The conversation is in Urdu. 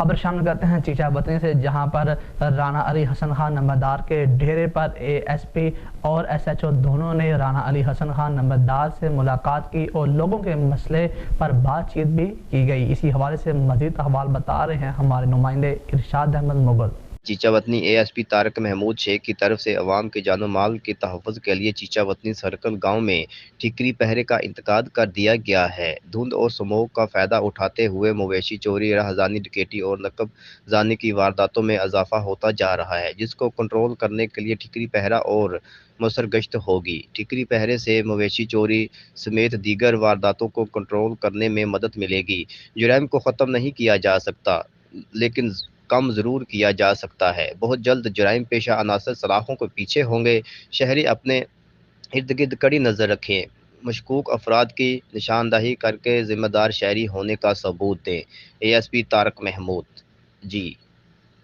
خبر شامل کرتے ہیں چیچا وطنی سے، جہاں پر رانا علی حسن خان نمبردار کے ڈھیرے پر اے ایس پی اور ایس ایچ او دونوں نے رانا علی حسن خان نمبردار سے ملاقات کی اور لوگوں کے مسئلے پر بات چیت بھی کی گئی۔ اسی حوالے سے مزید احوال بتا رہے ہیں ہمارے نمائندے ارشاد Ahmad Mughal. Chichawatni A S P Tariq Mahmood Sheikh کی طرف سے عوام کے جان و مال کے تحفظ کے لیے چیچا وطنی سرکل گاؤں میں ٹھیکری پہرے کا انعقاد کر دیا گیا ہے۔ دھند اور سموگ کا فائدہ اٹھاتے ہوئے مویشی چوری، راہزنی، ڈکیتی اور نقب زانی کی وارداتوں میں اضافہ ہوتا جا رہا ہے، جس کو کنٹرول کرنے کے لیے ٹھیکری پہرا اور موثر گشت ہوگی۔ ٹھیکری پہرے سے مویشی چوری سمیت دیگر وارداتوں کو کنٹرول کرنے میں مدد ملے گی۔ جرائم کو ختم نہیں کیا جا سکتا، لیکن کم ضرور کیا جا سکتا ہے۔ بہت جلد جرائم پیشہ عناصر سلاخوں کے پیچھے ہوں گے۔ شہری اپنے ارد گرد کڑی نظر رکھیں، مشکوک افراد کی نشاندہی کر کے ذمہ دار شہری ہونے کا ثبوت دیں۔ A S P Tariq Mahmood. G